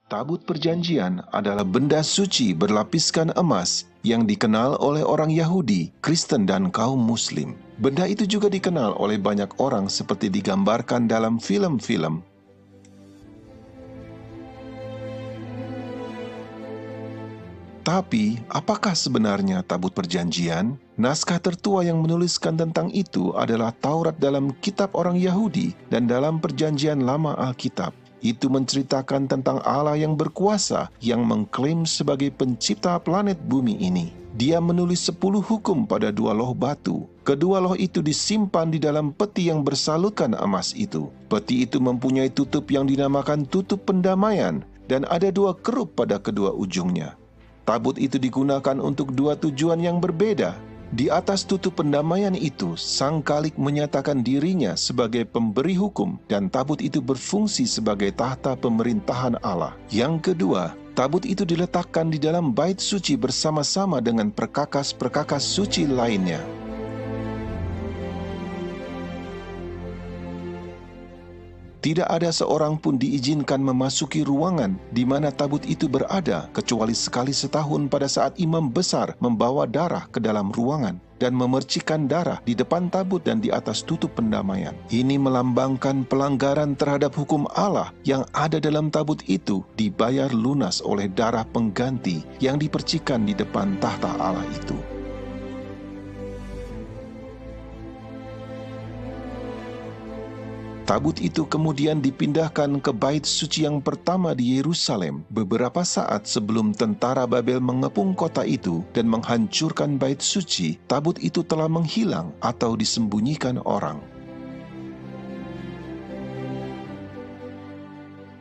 Tabut Perjanjian adalah benda suci berlapiskan emas yang dikenal oleh orang Yahudi, Kristen, dan kaum Muslim. Benda itu juga dikenal oleh banyak orang seperti digambarkan dalam film-film. Tapi, apakah sebenarnya Tabut Perjanjian? Naskah tertua yang menuliskan tentang itu adalah Taurat dalam kitab orang Yahudi dan dalam Perjanjian Lama Alkitab. Itu menceritakan tentang Allah yang berkuasa yang mengklaim sebagai pencipta planet bumi ini. Dia menulis 10 hukum pada 2 loh batu. Kedua loh itu disimpan di dalam peti yang bersalutkan emas itu. Peti itu mempunyai tutup yang dinamakan tutup pendamaian dan ada 2 kerup pada kedua ujungnya. Tabut itu digunakan untuk 2 tujuan yang berbeda. Di atas tutup pendamaian itu, Sang Khalik menyatakan dirinya sebagai pemberi hukum dan tabut itu berfungsi sebagai tahta pemerintahan Allah. Yang kedua, tabut itu diletakkan di dalam bait suci bersama-sama dengan perkakas-perkakas suci lainnya. Tidak ada seorang pun diizinkan memasuki ruangan di mana tabut itu berada, kecuali sekali setahun pada saat imam besar membawa darah ke dalam ruangan dan memercikkan darah di depan tabut dan di atas tutup pendamaian. Ini melambangkan pelanggaran terhadap hukum Allah yang ada dalam tabut itu dibayar lunas oleh darah pengganti yang dipercikan di depan tahta Allah itu. Tabut itu kemudian dipindahkan ke bait suci yang pertama di Yerusalem beberapa saat sebelum tentara Babel mengepung kota itu dan menghancurkan bait suci. Tabut itu telah menghilang atau disembunyikan orang.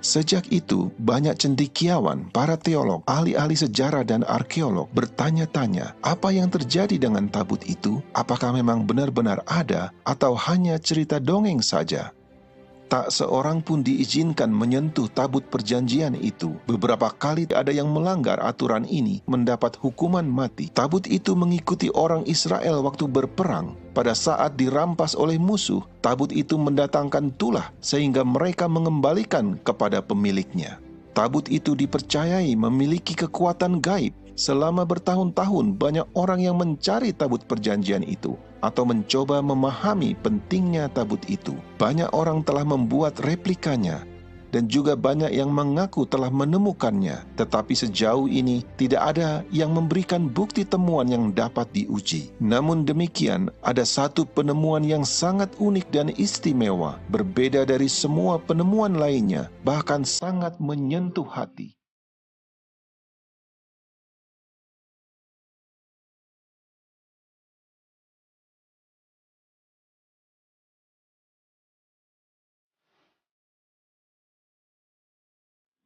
Sejak itu, banyak cendekiawan, para teolog, ahli-ahli sejarah dan arkeolog bertanya-tanya apa yang terjadi dengan tabut itu, apakah memang benar-benar ada atau hanya cerita dongeng saja. Tak seorang pun diizinkan menyentuh tabut perjanjian itu. Beberapa kali ada yang melanggar aturan ini mendapat hukuman mati. Tabut itu mengikuti orang Israel waktu berperang. Pada saat dirampas oleh musuh, tabut itu mendatangkan tulah sehingga mereka mengembalikan kepada pemiliknya. Tabut itu dipercayai memiliki kekuatan gaib. Selama bertahun-tahun banyak orang yang mencari tabut perjanjian itu atau mencoba memahami pentingnya tabut itu. Banyak orang telah membuat replikanya dan juga banyak yang mengaku telah menemukannya. Tetapi sejauh ini tidak ada yang memberikan bukti temuan yang dapat diuji. Namun demikian, ada satu penemuan yang sangat unik dan istimewa, berbeda dari semua penemuan lainnya, bahkan sangat menyentuh hati.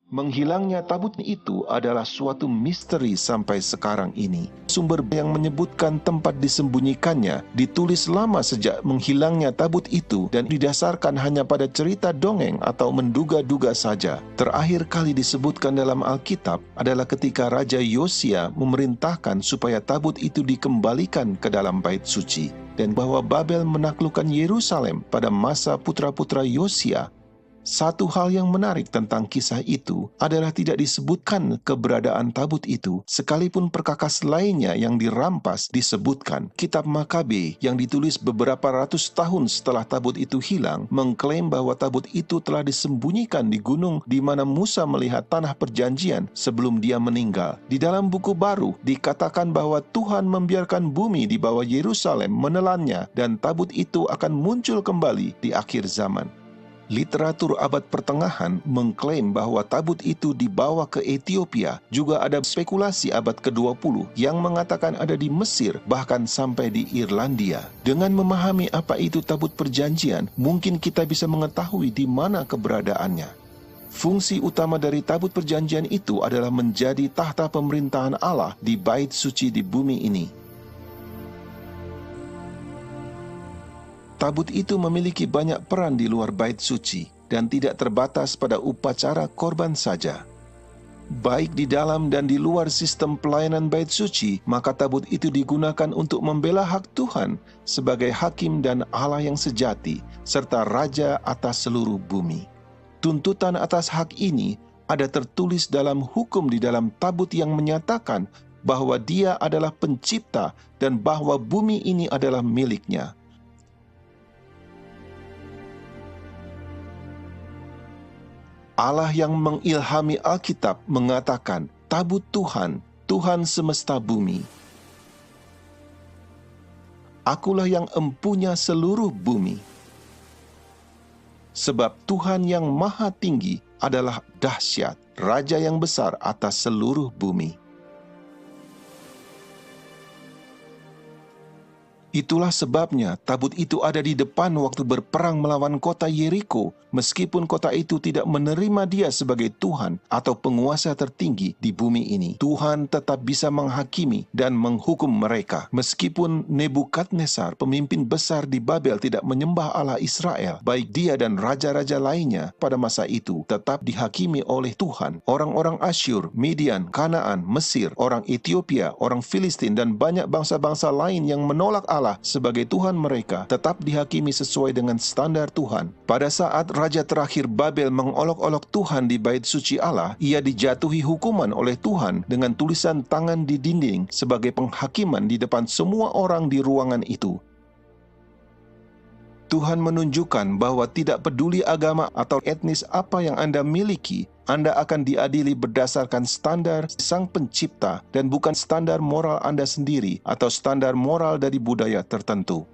Menghilangnya tabut itu adalah suatu misteri sampai sekarang ini. Sumber yang menyebutkan tempat disembunyikannya ditulis lama sejak menghilangnya tabut itu dan didasarkan hanya pada cerita dongeng atau menduga-duga saja. Terakhir kali disebutkan dalam Alkitab adalah ketika Raja Yosia memerintahkan supaya tabut itu dikembalikan ke dalam bait suci dan bahwa Babel menaklukkan Yerusalem pada masa putra-putra Yosia. Satu hal yang menarik tentang kisah itu adalah tidak disebutkan keberadaan tabut itu, sekalipun perkakas lainnya yang dirampas disebutkan. Kitab Makabe yang ditulis beberapa ratus tahun setelah tabut itu hilang, mengklaim bahwa tabut itu telah disembunyikan di gunung di mana Musa melihat tanah perjanjian sebelum dia meninggal. Di dalam buku baru, dikatakan bahwa Tuhan membiarkan bumi di bawah Yerusalem menelannya dan tabut itu akan muncul kembali di akhir zaman. Literatur abad pertengahan mengklaim bahwa tabut itu dibawa ke Ethiopia. Juga ada spekulasi abad ke-20 yang mengatakan ada di Mesir, bahkan sampai di Irlandia. Dengan memahami apa itu tabut perjanjian, mungkin kita bisa mengetahui di mana keberadaannya. Fungsi utama dari tabut perjanjian itu adalah menjadi tahta pemerintahan Allah di bait suci di bumi ini. Tabut itu memiliki banyak peran di luar bait suci dan tidak terbatas pada upacara korban saja. Baik di dalam dan di luar sistem pelayanan bait suci, maka tabut itu digunakan untuk membela hak Tuhan sebagai hakim dan Allah yang sejati, serta Raja atas seluruh bumi. Tuntutan atas hak ini ada tertulis dalam hukum di dalam tabut yang menyatakan bahwa Dia adalah pencipta dan bahwa bumi ini adalah miliknya. Allah yang mengilhami Alkitab mengatakan, tabut Tuhan, Tuhan semesta bumi. Akulah yang empunya seluruh bumi. Sebab Tuhan yang maha tinggi adalah dahsyat, Raja yang besar atas seluruh bumi. Itulah sebabnya tabut itu ada di depan waktu berperang melawan kota Yeriko, meskipun kota itu tidak menerima Dia sebagai Tuhan atau penguasa tertinggi di bumi ini. Tuhan tetap bisa menghakimi dan menghukum mereka. Meskipun Nebukadnezar, pemimpin besar di Babel, tidak menyembah Allah Israel, baik dia dan raja-raja lainnya pada masa itu tetap dihakimi oleh Tuhan. Orang-orang Asyur, Midian, Kanaan, Mesir, orang Ethiopia, orang Filistin, dan banyak bangsa-bangsa lain yang menolak Allah sebagai Tuhan mereka tetap dihakimi sesuai dengan standar Tuhan. Pada saat raja terakhir Babel mengolok-olok Tuhan di bait suci Allah, ia dijatuhi hukuman oleh Tuhan dengan tulisan tangan di dinding sebagai penghakiman di depan semua orang di ruangan itu. Tuhan menunjukkan bahwa tidak peduli agama atau etnis apa yang Anda miliki, Anda akan diadili berdasarkan standar Sang Pencipta dan bukan standar moral Anda sendiri atau standar moral dari budaya tertentu.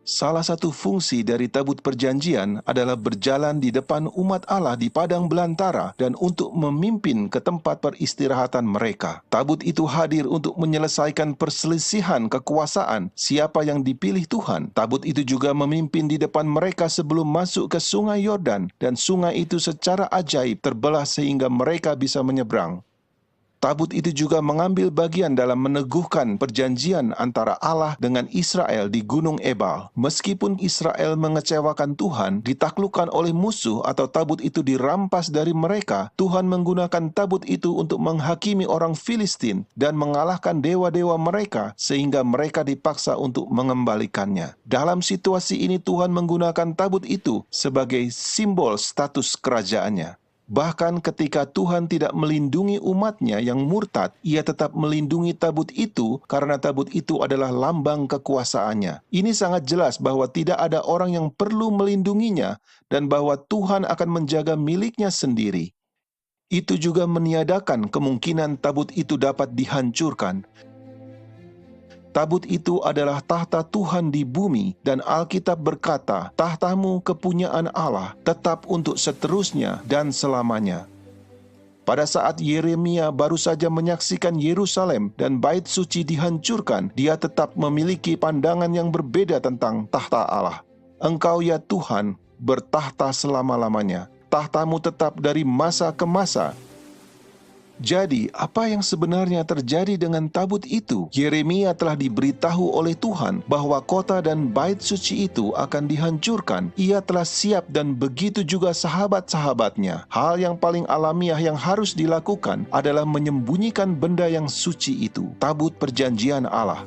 Salah satu fungsi dari tabut perjanjian adalah berjalan di depan umat Allah di padang belantara dan untuk memimpin ke tempat peristirahatan mereka. Tabut itu hadir untuk menyelesaikan perselisihan kekuasaan siapa yang dipilih Tuhan. Tabut itu juga memimpin di depan mereka sebelum masuk ke sungai Yordan, dan sungai itu secara ajaib terbelah sehingga mereka bisa menyeberang. Tabut itu juga mengambil bagian dalam meneguhkan perjanjian antara Allah dengan Israel di Gunung Ebal. Meskipun Israel mengecewakan Tuhan, ditaklukkan oleh musuh atau tabut itu dirampas dari mereka, Tuhan menggunakan tabut itu untuk menghakimi orang Filistin dan mengalahkan dewa-dewa mereka sehingga mereka dipaksa untuk mengembalikannya. Dalam situasi ini Tuhan menggunakan tabut itu sebagai simbol status kerajaannya. Bahkan ketika Tuhan tidak melindungi umatnya yang murtad, Ia tetap melindungi tabut itu karena tabut itu adalah lambang kekuasaannya. Ini sangat jelas bahwa tidak ada orang yang perlu melindunginya dan bahwa Tuhan akan menjaga miliknya sendiri. Itu juga meniadakan kemungkinan tabut itu dapat dihancurkan. Tabut itu adalah tahta Tuhan di bumi, dan Alkitab berkata, tahtamu kepunyaan Allah, tetap untuk seterusnya dan selamanya. Pada saat Yeremia baru saja menyaksikan Yerusalem dan bait suci dihancurkan, dia tetap memiliki pandangan yang berbeda tentang tahta Allah. Engkau ya Tuhan, bertahta selama-lamanya. Tahtamu tetap dari masa ke masa. Jadi, apa yang sebenarnya terjadi dengan tabut itu? Yeremia telah diberitahu oleh Tuhan bahwa kota dan bait suci itu akan dihancurkan. Ia telah siap dan begitu juga sahabat-sahabatnya. Hal yang paling alamiah yang harus dilakukan adalah menyembunyikan benda yang suci itu, tabut perjanjian Allah.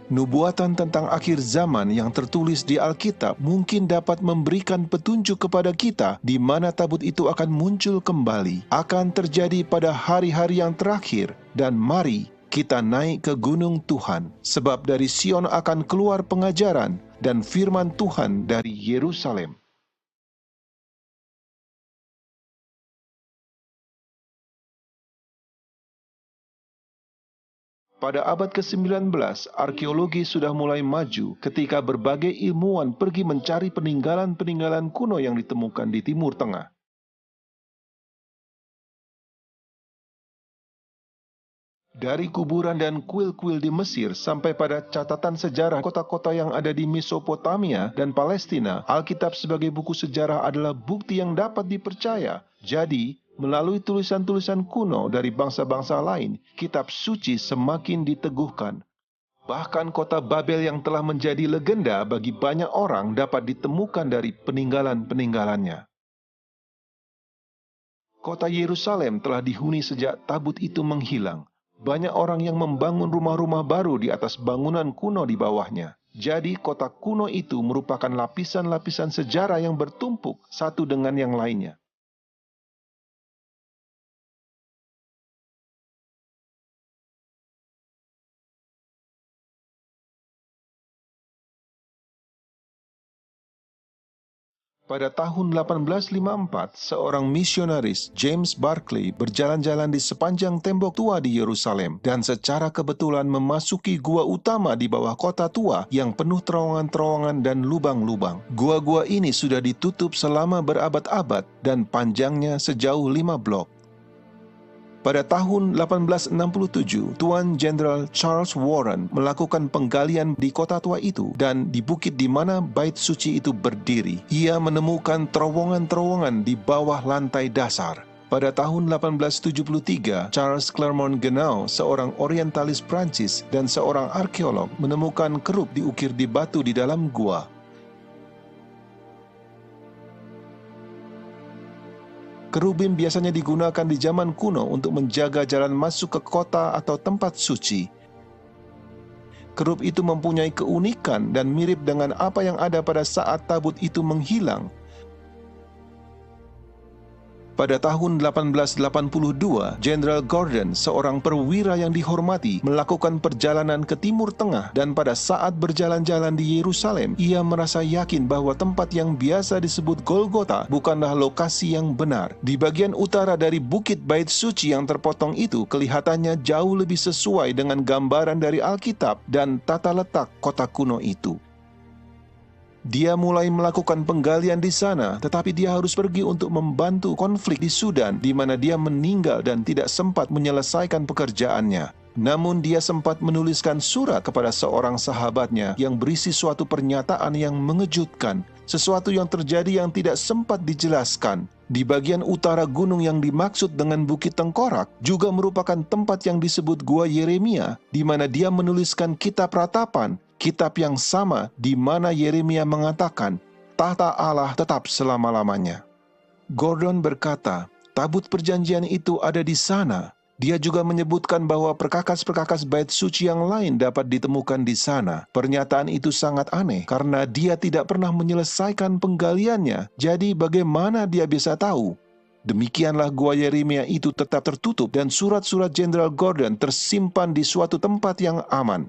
Nubuatan tentang akhir zaman yang tertulis di Alkitab mungkin dapat memberikan petunjuk kepada kita di mana tabut itu akan muncul kembali. Akan terjadi pada hari-hari yang terakhir, dan mari kita naik ke gunung Tuhan, sebab dari Sion akan keluar pengajaran dan firman Tuhan dari Yerusalem. Pada abad ke-19, arkeologi sudah mulai maju ketika berbagai ilmuwan pergi mencari peninggalan-peninggalan kuno yang ditemukan di Timur Tengah. Dari kuburan dan kuil-kuil di Mesir sampai pada catatan sejarah kota-kota yang ada di Mesopotamia dan Palestina, Alkitab sebagai buku sejarah adalah bukti yang dapat dipercaya. Jadi, melalui tulisan-tulisan kuno dari bangsa-bangsa lain, kitab suci semakin diteguhkan. Bahkan kota Babel yang telah menjadi legenda bagi banyak orang dapat ditemukan dari peninggalan-peninggalannya. Kota Yerusalem telah dihuni sejak tabut itu menghilang. Banyak orang yang membangun rumah-rumah baru di atas bangunan kuno di bawahnya. Jadi kota kuno itu merupakan lapisan-lapisan sejarah yang bertumpuk satu dengan yang lainnya. Pada tahun 1854, seorang misionaris, James Barclay, berjalan-jalan di sepanjang tembok tua di Yerusalem dan secara kebetulan memasuki gua utama di bawah kota tua yang penuh terowongan-terowongan dan lubang-lubang. Gua-gua ini sudah ditutup selama berabad-abad dan panjangnya sejauh 5 blok. Pada tahun 1867, Tuan Jenderal Charles Warren melakukan penggalian di kota tua itu dan di bukit di mana bait suci itu berdiri. Ia menemukan terowongan-terowongan di bawah lantai dasar. Pada tahun 1873, Charles Clermont Ganneau, seorang orientalis Prancis dan seorang arkeolog, menemukan kerup diukir di batu di dalam gua. Kerubim biasanya digunakan di zaman kuno untuk menjaga jalan masuk ke kota atau tempat suci. Kerub itu mempunyai keunikan dan mirip dengan apa yang ada pada saat tabut itu menghilang. Pada tahun 1882, Jenderal Gordon, seorang perwira yang dihormati, melakukan perjalanan ke Timur Tengah dan pada saat berjalan-jalan di Yerusalem, ia merasa yakin bahwa tempat yang biasa disebut Golgota bukanlah lokasi yang benar. Di bagian utara dari bukit bait suci yang terpotong itu kelihatannya jauh lebih sesuai dengan gambaran dari Alkitab dan tata letak kota kuno itu. Dia mulai melakukan penggalian di sana, tetapi dia harus pergi untuk membantu konflik di Sudan, di mana dia meninggal dan tidak sempat menyelesaikan pekerjaannya. Namun dia sempat menuliskan surat kepada seorang sahabatnya yang berisi suatu pernyataan yang mengejutkan, sesuatu yang terjadi yang tidak sempat dijelaskan. Di bagian utara gunung yang dimaksud dengan Bukit Tengkorak juga merupakan tempat yang disebut Gua Yeremia, di mana dia menuliskan kitab ratapan, kitab yang sama di mana Yeremia mengatakan, tahta Allah tetap selama-lamanya. Gordon berkata, tabut perjanjian itu ada di sana. Dia juga menyebutkan bahwa perkakas-perkakas bait suci yang lain dapat ditemukan di sana. Pernyataan itu sangat aneh karena dia tidak pernah menyelesaikan penggaliannya. Jadi bagaimana dia bisa tahu? Demikianlah gua Yeremia itu tetap tertutup dan surat-surat Jenderal Gordon tersimpan di suatu tempat yang aman.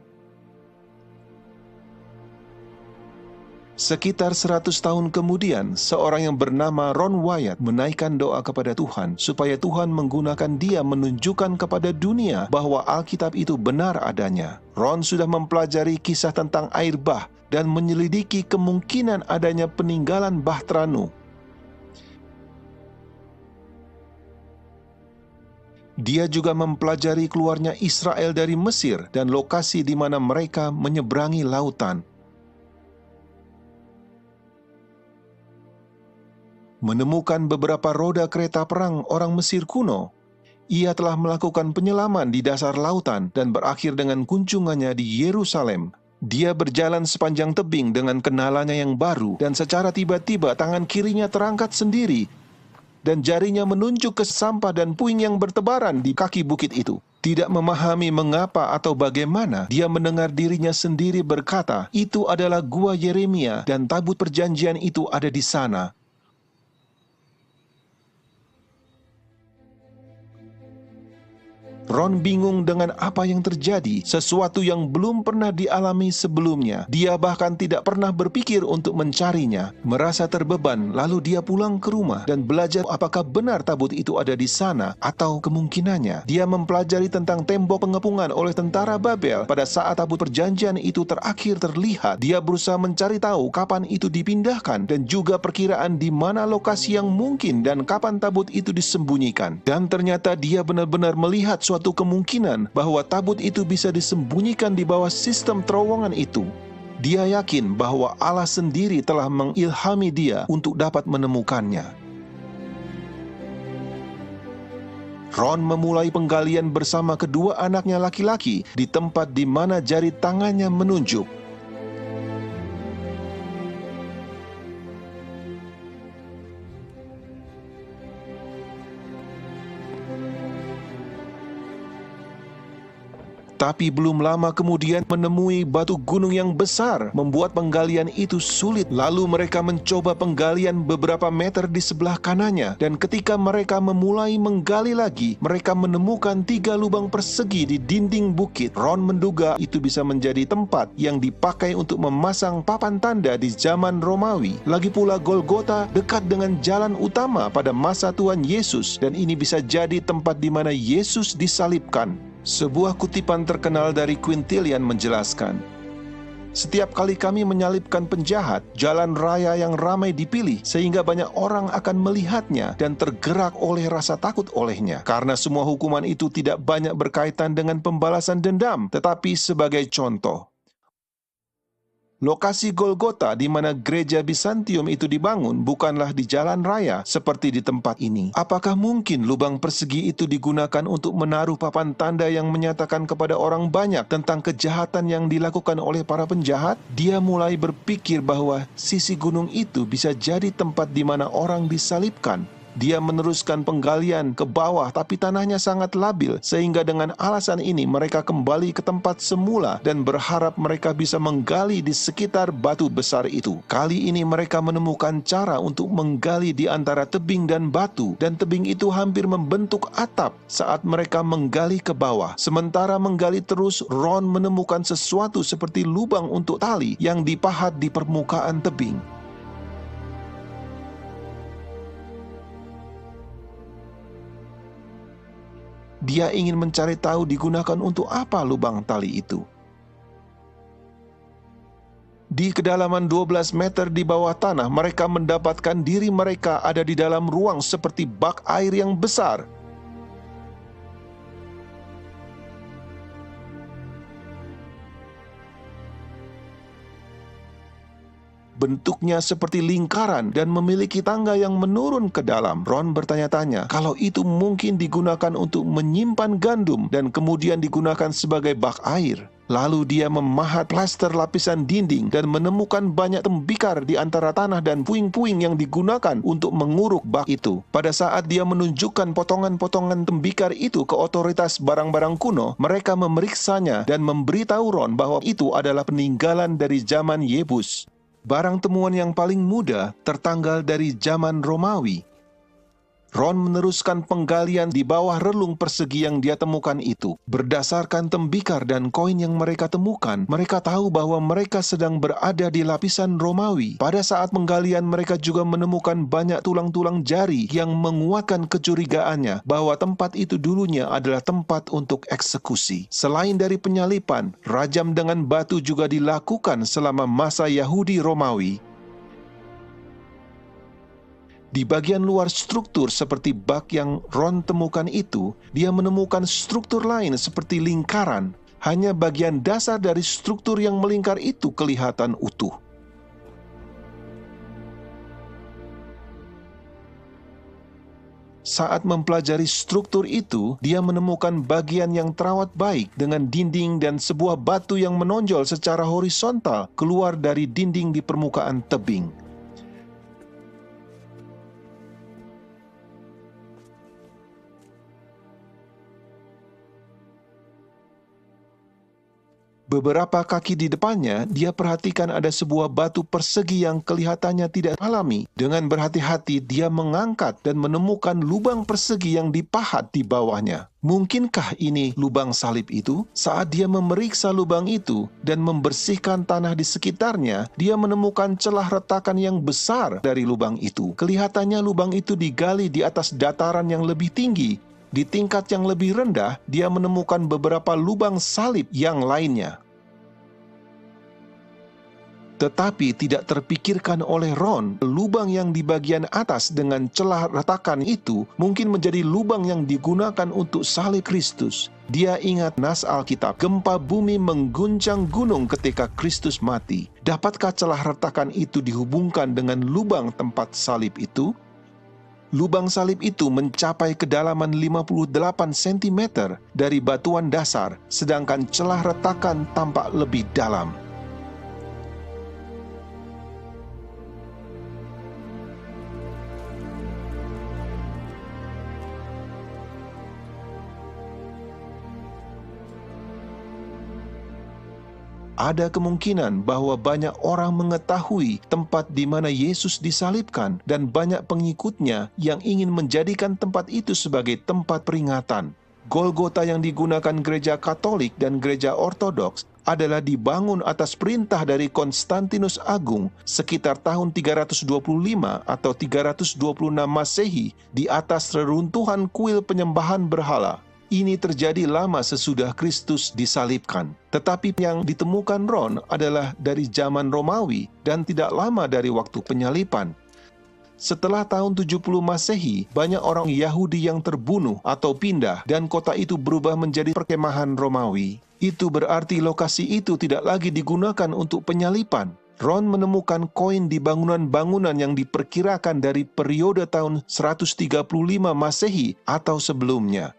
Sekitar 100 tahun kemudian, seorang yang bernama Ron Wyatt menaikkan doa kepada Tuhan supaya Tuhan menggunakan dia menunjukkan kepada dunia bahwa Alkitab itu benar adanya. Ron sudah mempelajari kisah tentang air bah dan menyelidiki kemungkinan adanya peninggalan Bahtera Nuh. Dia juga mempelajari keluarnya Israel dari Mesir dan lokasi di mana mereka menyeberangi lautan. Menemukan beberapa roda kereta perang orang Mesir kuno. Ia telah melakukan penyelaman di dasar lautan dan berakhir dengan kunjungannya di Yerusalem. Dia berjalan sepanjang tebing dengan kenalannya yang baru dan secara tiba-tiba tangan kirinya terangkat sendiri dan jarinya menunjuk ke sampah dan puing yang bertebaran di kaki bukit itu. Tidak memahami mengapa atau bagaimana, dia mendengar dirinya sendiri berkata, itu adalah gua Yeremia dan tabut perjanjian itu ada di sana. Ron bingung dengan apa yang terjadi, sesuatu yang belum pernah dialami sebelumnya. Dia bahkan tidak pernah berpikir untuk mencarinya. Merasa terbeban, lalu dia pulang ke rumah dan belajar apakah benar tabut itu ada di sana atau kemungkinannya. Dia mempelajari tentang tembok pengepungan oleh tentara Babel pada saat tabut perjanjian itu terakhir terlihat. Dia berusaha mencari tahu kapan itu dipindahkan dan juga perkiraan di mana lokasi yang mungkin dan kapan tabut itu disembunyikan. Dan ternyata dia benar-benar melihat suatu kemungkinan bahwa tabut itu bisa disembunyikan di bawah sistem terowongan itu. Dia yakin bahwa Allah sendiri telah mengilhami dia untuk dapat menemukannya. Ron memulai penggalian bersama kedua anaknya laki-laki di tempat di mana jari tangannya menunjuk. Tetapi belum lama kemudian menemui batu gunung yang besar, membuat penggalian itu sulit. Lalu mereka mencoba penggalian beberapa meter di sebelah kanannya, dan ketika mereka memulai menggali lagi, mereka menemukan 3 lubang persegi di dinding bukit. Ron menduga itu bisa menjadi tempat yang dipakai untuk memasang papan tanda di zaman Romawi. Lagi pula Golgota dekat dengan jalan utama pada masa Tuhan Yesus, dan ini bisa jadi tempat di mana Yesus disalibkan. Sebuah kutipan terkenal dari Quintilian menjelaskan, "Setiap kali kami menyalibkan penjahat, jalan raya yang ramai dipilih sehingga banyak orang akan melihatnya dan tergerak oleh rasa takut olehnya. Karena semua hukuman itu tidak banyak berkaitan dengan pembalasan dendam, tetapi sebagai contoh." Lokasi Golgota di mana gereja Bizantium itu dibangun bukanlah di jalan raya seperti di tempat ini. Apakah mungkin lubang persegi itu digunakan untuk menaruh papan tanda yang menyatakan kepada orang banyak tentang kejahatan yang dilakukan oleh para penjahat? Dia mulai berpikir bahwa sisi gunung itu bisa jadi tempat di mana orang disalibkan. Dia meneruskan penggalian ke bawah, tapi tanahnya sangat labil, sehingga dengan alasan ini mereka kembali ke tempat semula dan berharap mereka bisa menggali di sekitar batu besar itu. Kali ini mereka menemukan cara untuk menggali di antara tebing dan batu, dan tebing itu hampir membentuk atap saat mereka menggali ke bawah. Sementara menggali terus, Ron menemukan sesuatu seperti lubang untuk tali yang dipahat di permukaan tebing. Dia ingin mencari tahu digunakan untuk apa lubang tali itu. Di kedalaman 12 meter di bawah tanah, mereka mendapatkan diri mereka ada di dalam ruang seperti bak air yang besar. Bentuknya seperti lingkaran dan memiliki tangga yang menurun ke dalam. Ron bertanya-tanya kalau itu mungkin digunakan untuk menyimpan gandum dan kemudian digunakan sebagai bak air. Lalu dia memahat plaster lapisan dinding dan menemukan banyak tembikar di antara tanah dan puing-puing yang digunakan untuk menguruk bak itu. Pada saat dia menunjukkan potongan-potongan tembikar itu ke otoritas barang-barang kuno, mereka memeriksanya dan memberitahu Ron bahwa itu adalah peninggalan dari zaman Yebus. Barang temuan yang paling muda tertanggal dari zaman Romawi. Ron meneruskan penggalian di bawah relung persegi yang dia temukan itu. Berdasarkan tembikar dan koin yang mereka temukan, mereka tahu bahwa mereka sedang berada di lapisan Romawi. Pada saat penggalian, mereka juga menemukan banyak tulang-tulang jari yang menguatkan kecurigaannya bahwa tempat itu dulunya adalah tempat untuk eksekusi. Selain dari penyalipan, rajam dengan batu juga dilakukan selama masa Yahudi Romawi. Di bagian luar struktur seperti bak yang Ron temukan itu, dia menemukan struktur lain seperti lingkaran. Hanya bagian dasar dari struktur yang melingkar itu kelihatan utuh. Saat mempelajari struktur itu, dia menemukan bagian yang terawat baik dengan dinding dan sebuah batu yang menonjol secara horizontal keluar dari dinding di permukaan tebing. Beberapa kaki di depannya, dia perhatikan ada sebuah batu persegi yang kelihatannya tidak alami. Dengan berhati-hati, dia mengangkat dan menemukan lubang persegi yang dipahat di bawahnya. Mungkinkah ini lubang salib itu? Saat dia memeriksa lubang itu dan membersihkan tanah di sekitarnya, dia menemukan celah retakan yang besar dari lubang itu. Kelihatannya lubang itu digali di atas dataran yang lebih tinggi. Di tingkat yang lebih rendah, dia menemukan beberapa lubang salib yang lainnya. Tetapi tidak terpikirkan oleh Ron, lubang yang di bagian atas dengan celah retakan itu mungkin menjadi lubang yang digunakan untuk salib Kristus. Dia ingat nas Alkitab, gempa bumi mengguncang gunung ketika Kristus mati. Dapatkah celah retakan itu dihubungkan dengan lubang tempat salib itu? Lubang salib itu mencapai kedalaman 58 cm dari batuan dasar, sedangkan celah retakan tampak lebih dalam. Ada kemungkinan bahwa banyak orang mengetahui tempat di mana Yesus disalibkan dan banyak pengikutnya yang ingin menjadikan tempat itu sebagai tempat peringatan. Golgota yang digunakan gereja Katolik dan gereja Ortodoks adalah dibangun atas perintah dari Konstantinus Agung sekitar tahun 325 atau 326 Masehi di atas reruntuhan kuil penyembahan berhala. Ini terjadi lama sesudah Kristus disalibkan. Tetapi yang ditemukan Ron adalah dari zaman Romawi dan tidak lama dari waktu penyalipan. Setelah tahun 70 Masehi, banyak orang Yahudi yang terbunuh atau pindah dan kota itu berubah menjadi perkemahan Romawi. Itu berarti lokasi itu tidak lagi digunakan untuk penyalipan. Ron menemukan koin di bangunan-bangunan yang diperkirakan dari periode tahun 135 Masehi atau sebelumnya.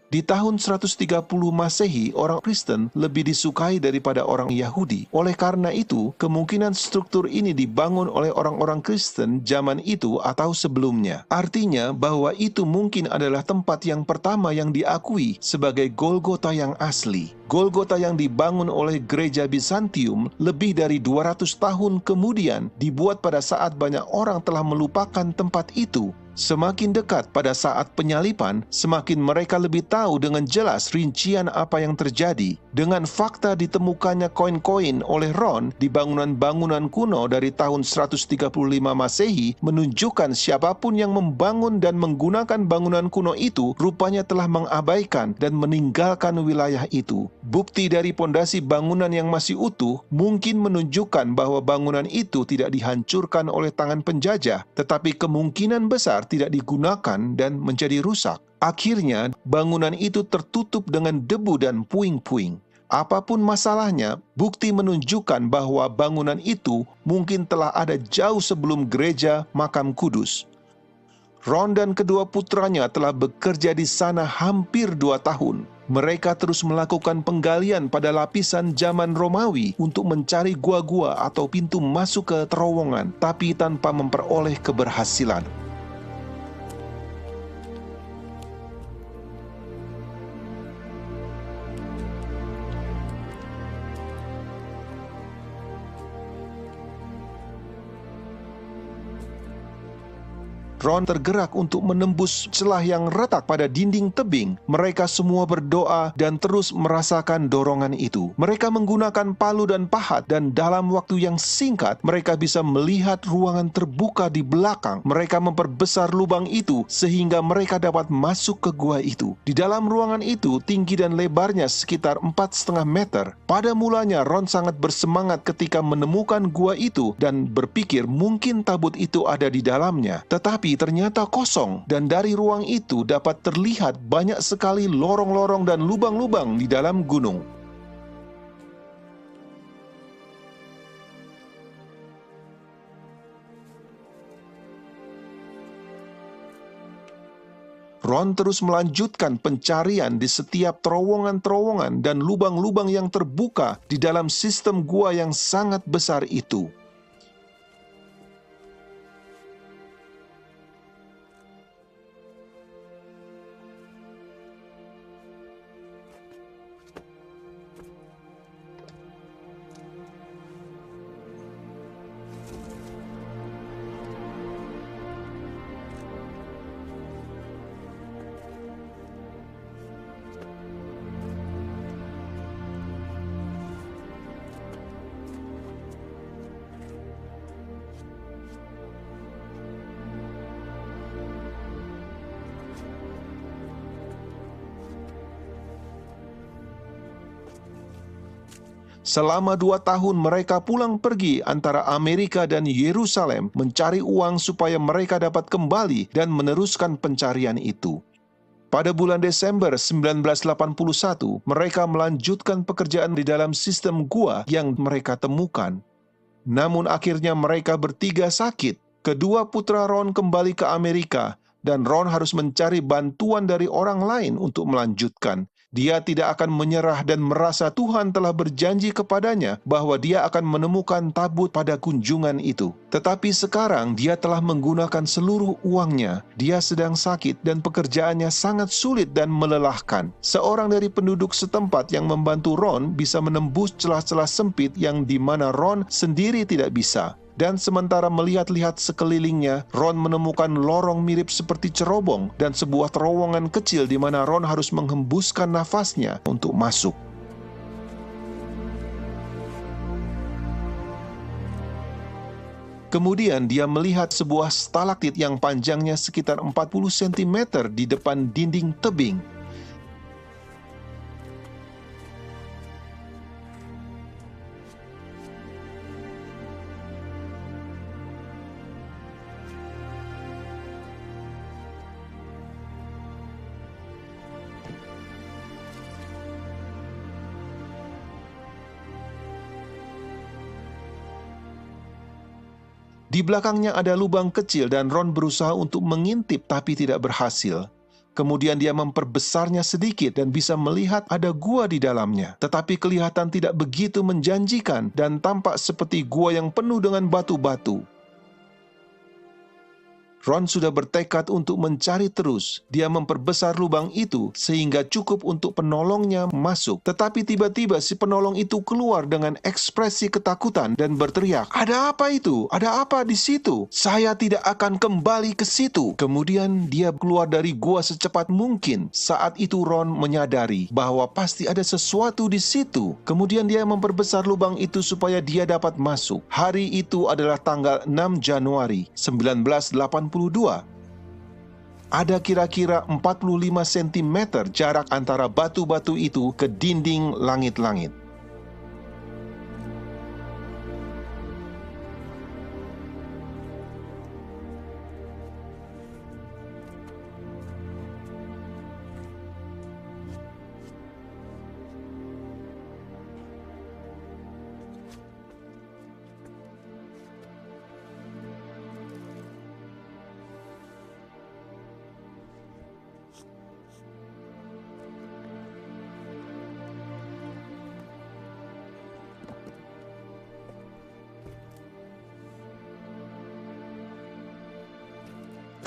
Di tahun 130 Masehi, orang Kristen lebih disukai daripada orang Yahudi. Oleh karena itu, kemungkinan struktur ini dibangun oleh orang-orang Kristen zaman itu atau sebelumnya. Artinya bahwa itu mungkin adalah tempat yang pertama yang diakui sebagai Golgota yang asli. Golgota yang dibangun oleh gereja Bizantium lebih dari 200 tahun kemudian dibuat pada saat banyak orang telah melupakan tempat itu. Semakin dekat pada saat penyalipan, semakin mereka lebih tahu dengan jelas rincian apa yang terjadi. Dengan fakta ditemukannya koin-koin oleh Ron di bangunan-bangunan kuno dari tahun 135 Masehi menunjukkan siapapun yang membangun dan menggunakan bangunan kuno itu rupanya telah mengabaikan dan meninggalkan wilayah itu. Bukti dari pondasi bangunan yang masih utuh mungkin menunjukkan bahwa bangunan itu tidak dihancurkan oleh tangan penjajah, tetapi kemungkinan besar tidak digunakan dan menjadi rusak. Akhirnya, bangunan itu tertutup dengan debu dan puing-puing. Apapun masalahnya, bukti menunjukkan bahwa bangunan itu mungkin telah ada jauh sebelum gereja makam kudus. Ron dan kedua putranya telah bekerja di sana hampir 2 tahun. Mereka terus melakukan penggalian pada lapisan zaman Romawi untuk mencari gua-gua atau pintu masuk ke terowongan, tapi tanpa memperoleh keberhasilan. Ron tergerak untuk menembus celah yang retak pada dinding tebing. Mereka semua berdoa dan terus merasakan dorongan itu. Mereka menggunakan palu dan pahat, dan dalam waktu yang singkat, mereka bisa melihat ruangan terbuka di belakang. Mereka memperbesar lubang itu sehingga mereka dapat masuk ke gua itu. Di dalam ruangan itu, tinggi dan lebarnya sekitar 4,5 meter. Pada mulanya, Ron sangat bersemangat ketika menemukan gua itu dan berpikir mungkin tabut itu ada di dalamnya. Tetapi ternyata kosong, dan dari ruang itu dapat terlihat banyak sekali lorong-lorong dan lubang-lubang di dalam gunung. Ron terus melanjutkan pencarian di setiap terowongan-terowongan dan lubang-lubang yang terbuka di dalam sistem gua yang sangat besar itu. Selama 2 tahun mereka pulang pergi antara Amerika dan Yerusalem mencari uang supaya mereka dapat kembali dan meneruskan pencarian itu. Pada bulan Desember 1981, mereka melanjutkan pekerjaan di dalam sistem gua yang mereka temukan. Namun akhirnya mereka bertiga sakit. Kedua putra Ron kembali ke Amerika, dan Ron harus mencari bantuan dari orang lain untuk melanjutkan. Dia tidak akan menyerah dan merasa Tuhan telah berjanji kepadanya bahwa dia akan menemukan tabut pada kunjungan itu. Tetapi sekarang dia telah menggunakan seluruh uangnya. Dia sedang sakit dan pekerjaannya sangat sulit dan melelahkan. Seorang dari penduduk setempat yang membantu Ron bisa menembus celah-celah sempit yang di mana Ron sendiri tidak bisa. Dan sementara melihat-lihat sekelilingnya, Ron menemukan lorong mirip seperti cerobong dan sebuah terowongan kecil di mana Ron harus menghembuskan nafasnya untuk masuk. Kemudian dia melihat sebuah stalaktit yang panjangnya sekitar 40 cm di depan dinding tebing. Di belakangnya ada lubang kecil dan Ron berusaha untuk mengintip tapi tidak berhasil. Kemudian dia memperbesarnya sedikit dan bisa melihat ada gua di dalamnya. Tetapi kelihatan tidak begitu menjanjikan dan tampak seperti gua yang penuh dengan batu-batu. Ron sudah bertekad untuk mencari terus. Dia memperbesar lubang itu sehingga cukup untuk penolongnya masuk. Tetapi tiba-tiba si penolong itu keluar dengan ekspresi ketakutan dan berteriak, "Ada apa itu? Ada apa di situ? Saya tidak akan kembali ke situ." Kemudian dia keluar dari gua secepat mungkin. Saat itu Ron menyadari bahwa pasti ada sesuatu di situ. Kemudian dia memperbesar lubang itu supaya dia dapat masuk. Hari itu adalah tanggal 6 Januari 1982. Ada kira-kira 45 cm jarak antara batu-batu itu ke dinding langit-langit.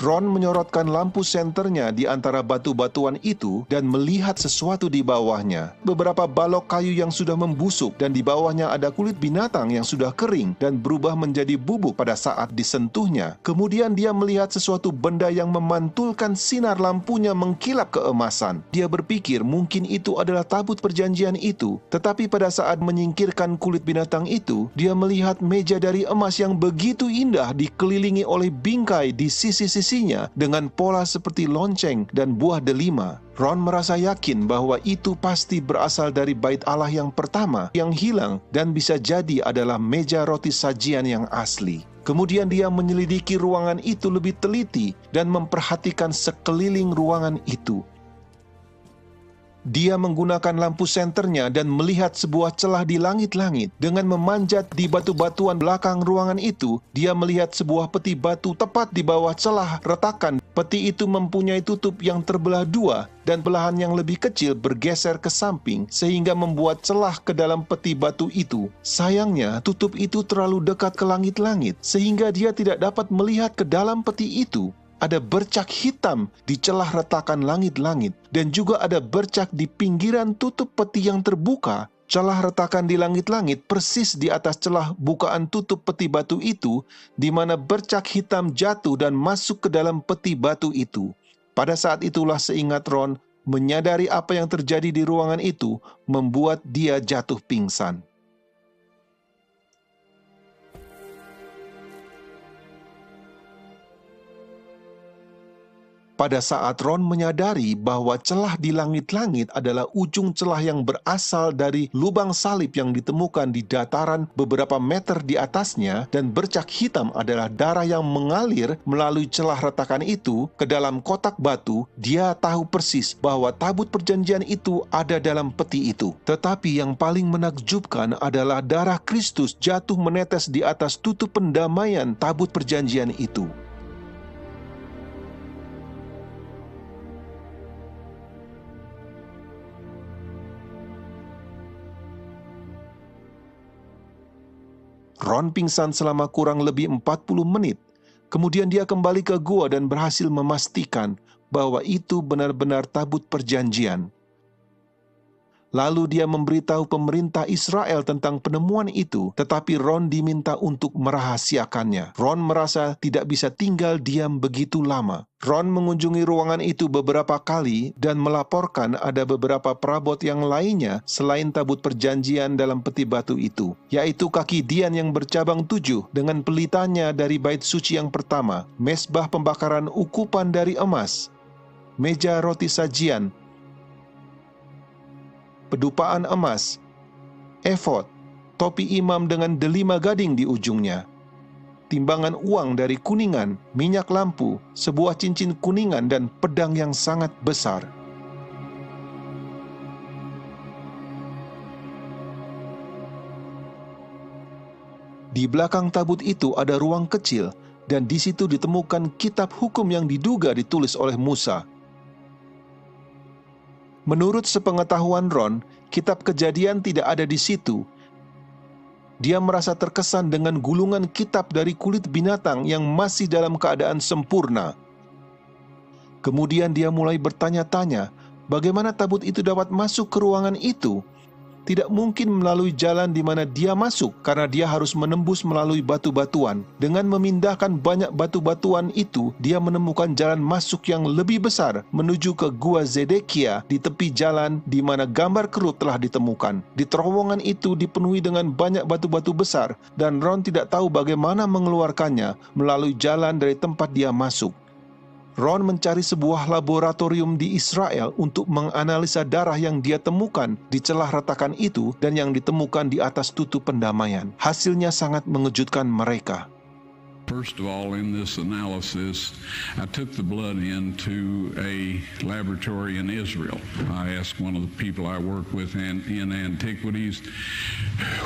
Ron menyorotkan lampu senternya di antara batu-batuan itu dan melihat sesuatu di bawahnya. Beberapa balok kayu yang sudah membusuk dan di bawahnya ada kulit binatang yang sudah kering dan berubah menjadi bubuk pada saat disentuhnya. Kemudian dia melihat sesuatu benda yang memantulkan sinar lampunya mengkilap keemasan. Dia berpikir mungkin itu adalah tabut perjanjian itu. Tetapi pada saat menyingkirkan kulit binatang itu, dia melihat meja dari emas yang begitu indah dikelilingi oleh bingkai di sisi-sisi dengan pola seperti lonceng dan buah delima. Ron merasa yakin bahwa itu pasti berasal dari bait Allah yang pertama yang hilang dan bisa jadi adalah meja roti sajian yang asli. Kemudian dia menyelidiki ruangan itu lebih teliti dan memperhatikan sekeliling ruangan itu. Dia menggunakan lampu senternya dan melihat sebuah celah di langit-langit. Dengan memanjat di batu-batuan belakang ruangan itu, dia melihat sebuah peti batu tepat di bawah celah retakan. Peti itu mempunyai tutup yang terbelah dua dan belahan yang lebih kecil bergeser ke samping sehingga membuat celah ke dalam peti batu itu. Sayangnya, tutup itu terlalu dekat ke langit-langit sehingga dia tidak dapat melihat ke dalam peti itu. Ada bercak hitam di celah retakan langit-langit dan juga ada bercak di pinggiran tutup peti yang terbuka. Celah retakan di langit-langit persis di atas celah bukaan tutup peti batu itu, di mana bercak hitam jatuh dan masuk ke dalam peti batu itu. Pada saat itulah seingat Ron, menyadari apa yang terjadi di ruangan itu membuat dia jatuh pingsan. Pada saat Ron menyadari bahwa celah di langit-langit adalah ujung celah yang berasal dari lubang salib yang ditemukan di dataran beberapa meter di atasnya dan bercak hitam adalah darah yang mengalir melalui celah retakan itu ke dalam kotak batu, dia tahu persis bahwa tabut perjanjian itu ada dalam peti itu. Tetapi yang paling menakjubkan adalah darah Kristus jatuh menetes di atas tutup pendamaian tabut perjanjian itu. Ron pingsan selama kurang lebih 40 menit. Kemudian dia kembali ke gua dan berhasil memastikan bahwa itu benar-benar tabut perjanjian. Lalu dia memberitahu pemerintah Israel tentang penemuan itu, tetapi Ron diminta untuk merahasiakannya. Ron merasa tidak bisa tinggal diam begitu lama. Ron mengunjungi ruangan itu beberapa kali dan melaporkan ada beberapa perabot yang lainnya selain tabut perjanjian dalam peti batu itu, yaitu kaki Dian yang bercabang 7 dengan pelitanya dari bait suci yang pertama, mesbah pembakaran ukupan dari emas, meja roti sajian, pedupaan emas, efod, topi imam dengan delima gading di ujungnya, timbangan uang dari kuningan, minyak lampu, sebuah cincin kuningan, dan pedang yang sangat besar. Di belakang tabut itu ada ruang kecil, dan di situ ditemukan kitab hukum yang diduga ditulis oleh Musa. Menurut sepengetahuan Ron, kitab Kejadian tidak ada di situ. Dia merasa terkesan dengan gulungan kitab dari kulit binatang yang masih dalam keadaan sempurna. Kemudian dia mulai bertanya-tanya, bagaimana tabut itu dapat masuk ke ruangan itu? Tidak mungkin melalui jalan di mana dia masuk, karena dia harus menembus melalui batu-batuan. Dengan memindahkan banyak batu-batuan itu, dia menemukan jalan masuk yang lebih besar menuju ke Gua Zedekia di tepi jalan di mana gambar kerut telah ditemukan. Di terowongan itu dipenuhi dengan banyak batu-batu besar, dan Ron tidak tahu bagaimana mengeluarkannya melalui jalan dari tempat dia masuk. Ron mencari sebuah laboratorium di Israel untuk menganalisa darah yang dia temukan di celah retakan itu dan yang ditemukan di atas tutup pendamaian. Hasilnya sangat mengejutkan mereka. First of all, in this analysis, I took the blood into a laboratory in Israel. I asked one of the people I work with in antiquities,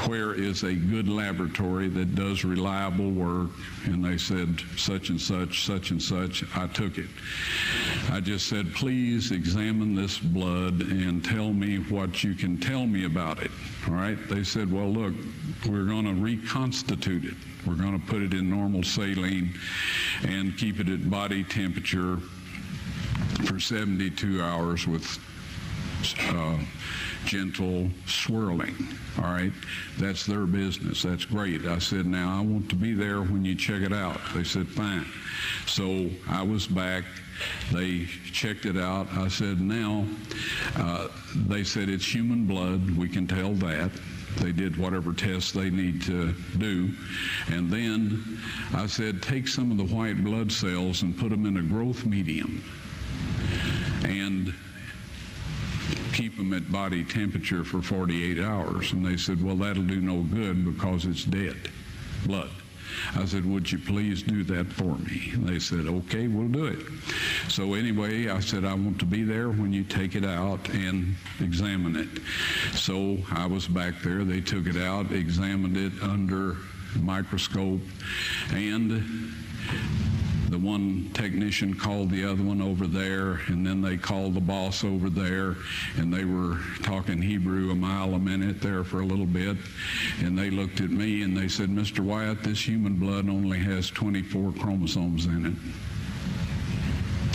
where is a good laboratory that does reliable work? And they said, such and such, such and such. I took it. I just said, please examine this blood and tell me what you can tell me about it. All right? They said, well, look, we're going to reconstitute it. We're going to put it in normal saline and keep it at body temperature for 72 hours with gentle swirling. All right, that's their business. That's great. I said, now I want to be there when you check it out. They said, fine. So I was back. They checked it out. I said, now, they said it's human blood. We can tell that. They did whatever tests they need to do. And then I said, take some of the white blood cells and put them in a growth medium and keep them at body temperature for 48 hours. And they said, well, that'll do no good because it's dead blood. I said, would you please do that for me? And they said, okay, we'll do it. So anyway, I said, I want to be there when you take it out and examine it. So I was back there. They took it out, examined it under a microscope, and the one technician called the other one over there, and then they called the boss over there, and they were talking Hebrew a mile a minute there for a little bit, and they looked at me and they said, Mr. Wyatt, this human blood only has 24 chromosomes in it.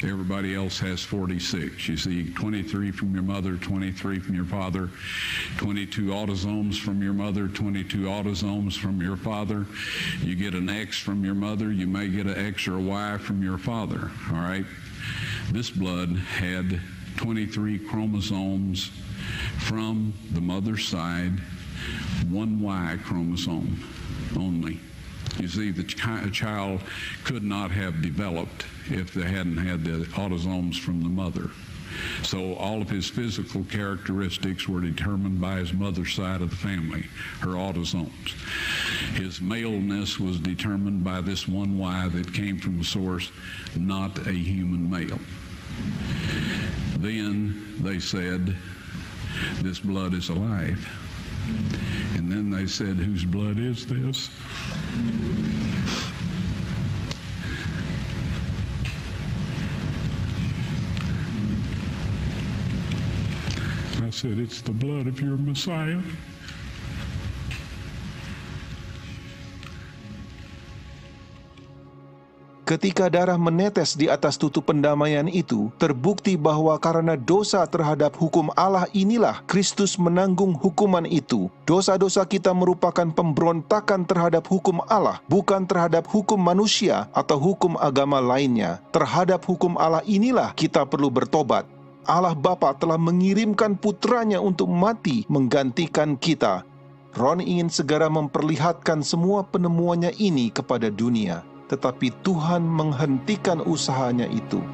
Everybody else has 46. You see, 23 from your mother, 23 from your father, 22 autosomes from your mother, 22 autosomes from your father. You get an X from your mother, you may get an X or a Y from your father, all right? This blood had 23 chromosomes from the mother's side, one Y chromosome only. You see, the child could not have developed if they hadn't had the autosomes from the mother. So all of his physical characteristics were determined by his mother's side of the family, her autosomes. His maleness was determined by this one Y that came from the source, not a human male. Then they said, this blood is alive. And then they said, whose blood is this? I said, it's the blood of your Messiah. Ketika darah menetes di atas tutup pendamaian itu, terbukti bahwa karena dosa terhadap hukum Allah inilah Kristus menanggung hukuman itu. Dosa-dosa kita merupakan pemberontakan terhadap hukum Allah, bukan terhadap hukum manusia atau hukum agama lainnya. Terhadap hukum Allah inilah kita perlu bertobat. Allah Bapa telah mengirimkan putranya untuk mati menggantikan kita. Ron ingin segera memperlihatkan semua penemuannya ini kepada dunia, tetapi Tuhan menghentikan usahanya itu.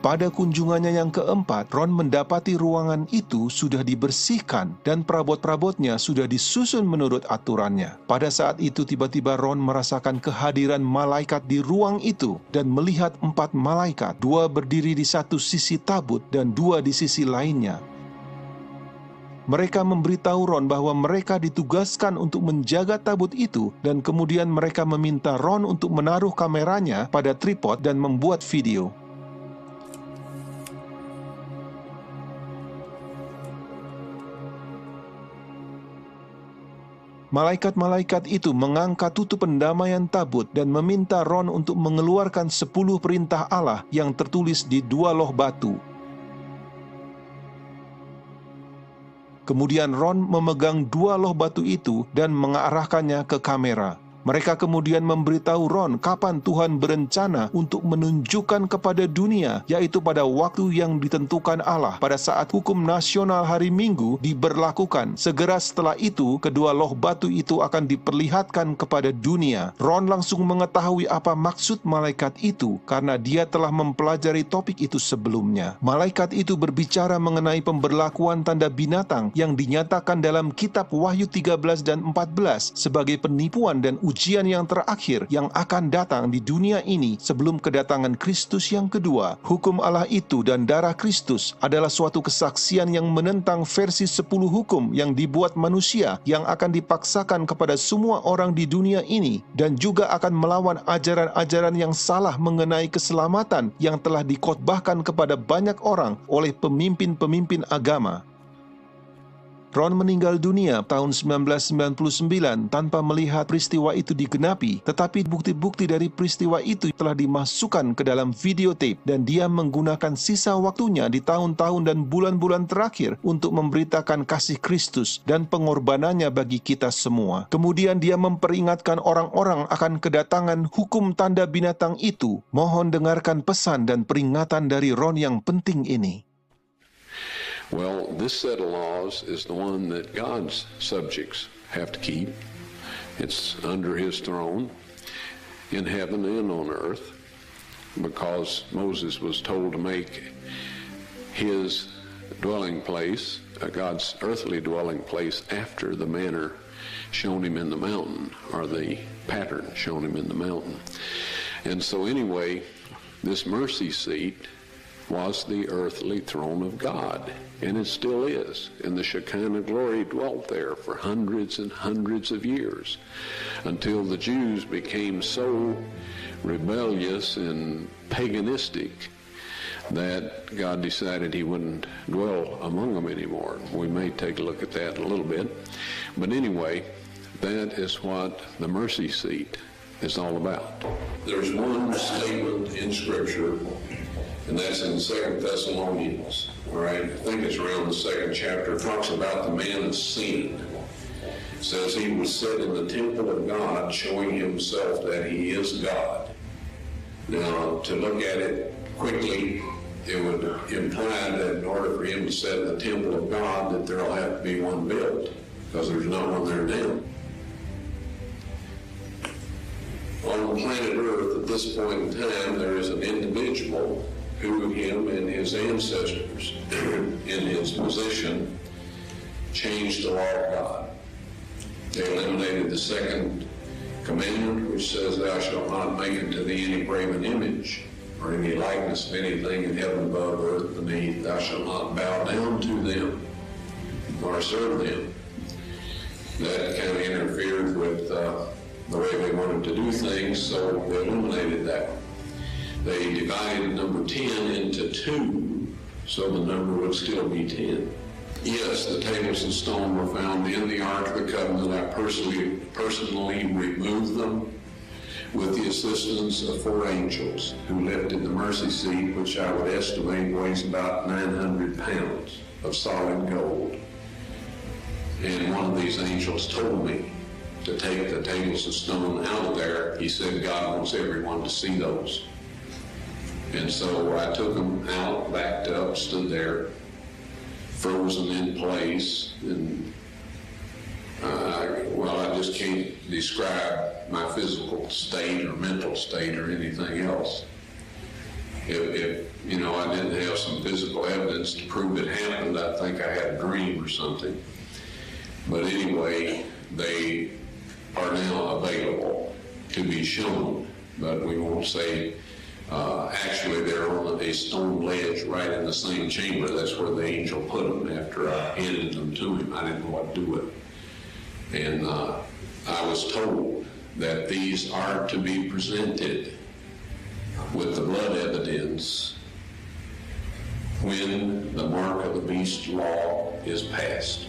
Pada kunjungannya yang keempat, Ron mendapati ruangan itu sudah dibersihkan dan perabot-perabotnya sudah disusun menurut aturannya. Pada saat itu tiba-tiba Ron merasakan kehadiran malaikat di ruang itu dan melihat 4 malaikat, 2 berdiri di satu sisi tabut dan 2 di sisi lainnya. Mereka memberitahu Ron bahwa mereka ditugaskan untuk menjaga tabut itu dan kemudian mereka meminta Ron untuk menaruh kameranya pada tripod dan membuat video. Malaikat-malaikat itu mengangkat tutup pendamaian tabut dan meminta Ron untuk mengeluarkan 10 perintah Allah yang tertulis di 2 loh batu. Kemudian Ron memegang 2 loh batu itu dan mengarahkannya ke kamera. Mereka kemudian memberitahu Ron kapan Tuhan berencana untuk menunjukkan kepada dunia, yaitu pada waktu yang ditentukan Allah pada saat hukum nasional hari Minggu diberlakukan. Segera setelah itu, kedua loh batu itu akan diperlihatkan kepada dunia. Ron langsung mengetahui apa maksud malaikat itu karena dia telah mempelajari topik itu sebelumnya. Malaikat itu berbicara mengenai pemberlakuan tanda binatang yang dinyatakan dalam kitab Wahyu 13 dan 14 sebagai penipuan dan ujian yang terakhir yang akan datang di dunia ini sebelum kedatangan Kristus yang kedua. Hukum Allah itu dan darah Kristus adalah suatu kesaksian yang menentang versi 10 hukum yang dibuat manusia yang akan dipaksakan kepada semua orang di dunia ini dan juga akan melawan ajaran-ajaran yang salah mengenai keselamatan yang telah dikhotbahkan kepada banyak orang oleh pemimpin-pemimpin agama. Ron meninggal dunia tahun 1999 tanpa melihat peristiwa itu digenapi, tetapi bukti-bukti dari peristiwa itu telah dimasukkan ke dalam videotape dan dia menggunakan sisa waktunya di tahun-tahun dan bulan-bulan terakhir untuk memberitakan kasih Kristus dan pengorbanannya bagi kita semua. Kemudian dia memperingatkan orang-orang akan kedatangan hukum tanda binatang itu. Mohon dengarkan pesan dan peringatan dari Ron yang penting ini. Well, this set of laws is the one that God's subjects have to keep. It's under His throne in heaven and on earth, because Moses was told to make his dwelling place, God's earthly dwelling place, after the manner shown him in the mountain, or the pattern shown him in the mountain. And so anyway, this mercy seat was the earthly throne of God, and it still is. And the Shekinah glory dwelt there for hundreds and hundreds of years until the Jews became so rebellious and paganistic that God decided He wouldn't dwell among them anymore. We may take a look at that in a little bit. But anyway, that is what the mercy seat is all about. There's one statement in Scripture, and that's in 2 Thessalonians, all right? I think it's around the 2nd chapter. It talks about the man of sin. It says he was set in the temple of God, showing himself that he is God. Now, to look at it quickly, it would imply that in order for him to set in the temple of God, that there'll have to be one built, because there's no one there now. On the planet Earth, at this point in time, there is an individual who him and his ancestors in his position changed the law of God. They eliminated the second commandment, which says, "Thou shalt not make unto thee any graven image, or any likeness of anything in heaven above, earth beneath. Thou shalt not bow down to them, or serve them." That kind of interfered with the way they wanted to do things, so they eliminated that. They divided number 10 into 2, so the number would still be 10. Yes, the tables of stone were found in the Ark of the Covenant. I personally removed them with the assistance of 4 angels who lifted the mercy seat, which I would estimate weighs about 900 pounds of solid gold. And one of these angels told me to take the tables of stone out of there. He said God wants everyone to see those. And so I took them out, backed up, stood there, frozen in place, and I just can't describe my physical state or mental state or anything else. If I didn't have some physical evidence to prove it happened, I think I had a dream or something. But anyway, they are now available to be shown, but we won't say. Actually, they're on a stone ledge right in the same chamber. That's where the angel put them after I handed them to him. I didn't know what to do with them. And I was told that these are to be presented with the blood evidence when the mark of the beast law is passed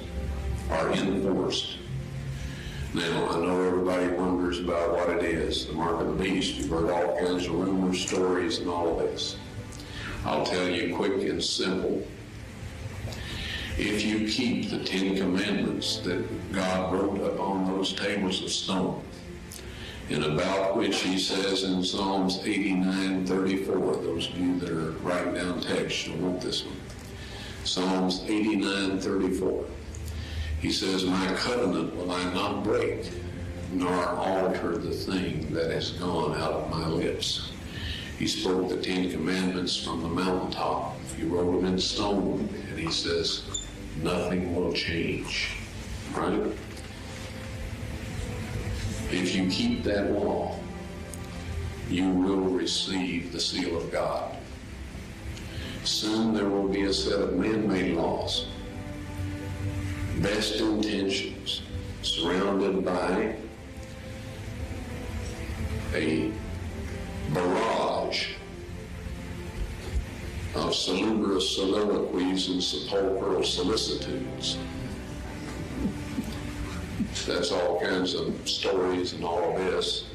or enforced. Now, I know everybody wonders about what it is, the mark of the beast. You've heard all kinds of rumors, stories, and all of this. I'll tell you quick and simple. If you keep the 10 commandments that God wrote upon those tables of stone, and about which he says in Psalms 89:34, those of you that are writing down text, you'll want this one. Psalms 89:34. He says, my covenant will I not break, nor alter the thing that has gone out of my lips. He spoke the 10 commandments from the mountaintop. He wrote them in stone, and he says, nothing will change, right? If you keep that law, you will receive the seal of God. Soon there will be a set of man-made laws, best intentions, surrounded by a barrage of salubrious soliloquies and sepulchral solicitudes. That's all kinds of stories and all of this,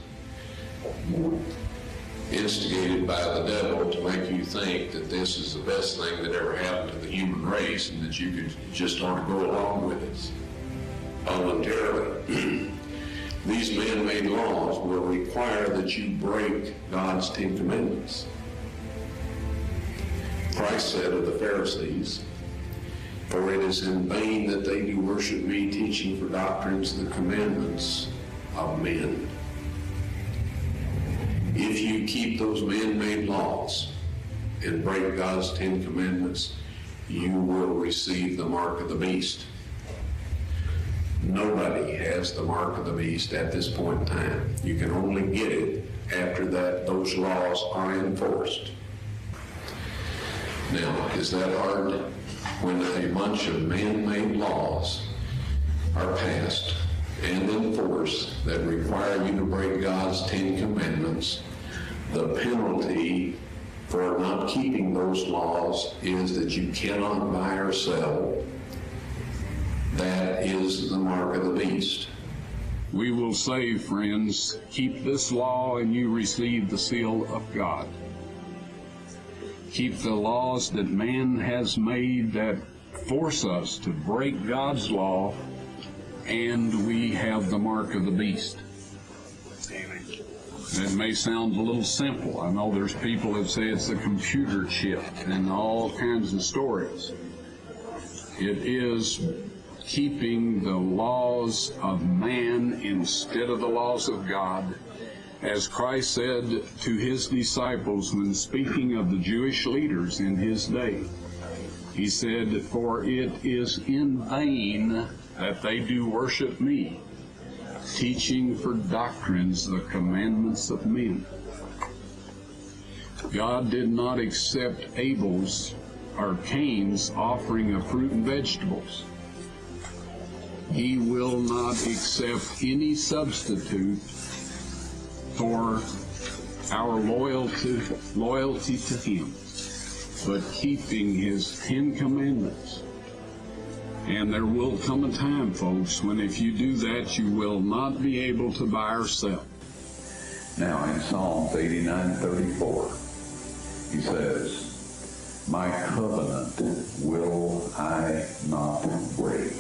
instigated by the devil to make you think that this is the best thing that ever happened to the human race and that you could just want to go along with it voluntarily. These man-made laws will require that you break God's 10 commandments. Christ said of the Pharisees, for it is in vain that they do worship me, teaching for doctrines the commandments of men. If you keep those man-made laws and break God's 10 commandments, you will receive the mark of the beast. Nobody has the mark of the beast at this point in time. You can only get it after that those laws are enforced. Now, is that hard? When a bunch of man-made laws are passed and enforced that require you to break God's 10 commandments, the penalty for not keeping those laws is that you cannot buy or sell. That is the mark of the beast. We will say, friends, keep this law and you receive the seal of God. Keep the laws that man has made that force us to break God's law, and we have the mark of the beast. It may sound a little simple. I know there's people that say it's a computer chip and all kinds of stories. It is keeping the laws of man instead of the laws of God. As Christ said to his disciples when speaking of the Jewish leaders in his day, he said, for it is in vain that they do worship me, teaching for doctrines the commandments of men. God did not accept Abel's or Cain's offering of fruit and vegetables. He will not accept any substitute for our loyalty to Him, but keeping His 10 Commandments. And there will come a time, folks, when if you do that, you will not be able to buy or sell. Now in Psalms 89:34, he says, "My covenant will I not break,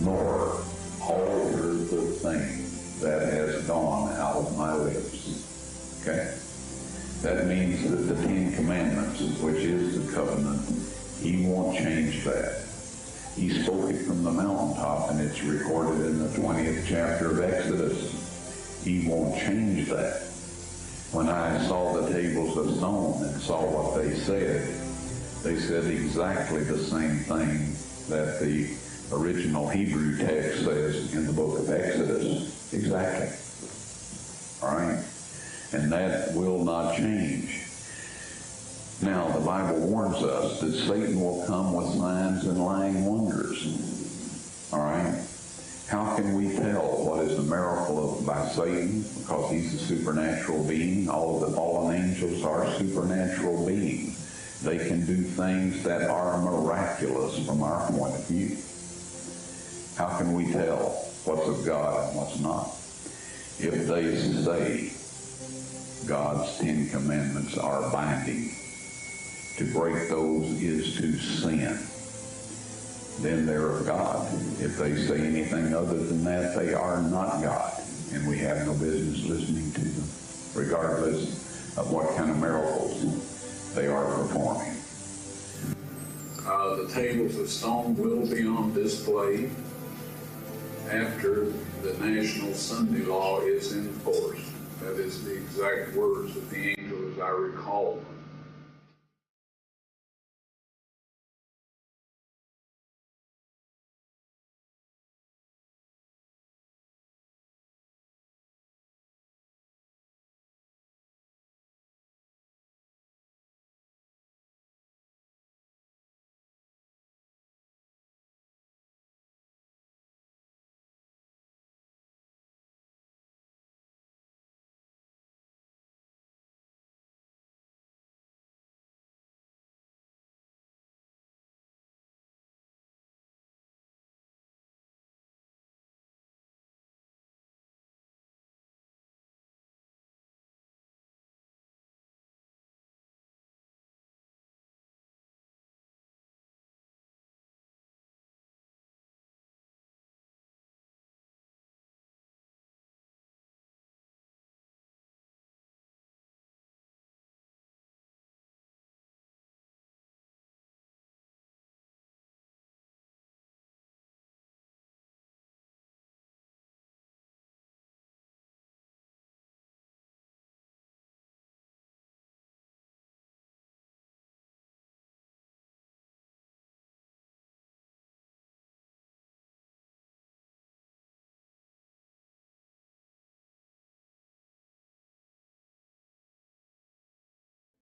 nor alter the thing that has gone out of my lips." Okay? That means that the 10 Commandments, which is the covenant, He won't change that. He spoke it from the mountaintop, and it's recorded in the 20th chapter of Exodus. He won't change that. When I saw the tables of stone and saw what they said exactly the same thing that the original Hebrew text says in the book of Exodus. Exactly. All right? And that will not change. Now, the Bible warns us that Satan will come with signs and lying wonders. All right? How can we tell what is a miracle by Satan? Because he's a supernatural being. All the angels are supernatural beings. They can do things that are miraculous from our point of view. How can we tell what's of God and what's not? If they say God's 10 Commandments are binding, to break those is to sin, then they're of God. If they say anything other than that, they are not God, and we have no business listening to them, regardless of what kind of miracles they are performing. The tables of stone will be on display after the national Sunday law is in force. That is the exact words of the angel as I recall them.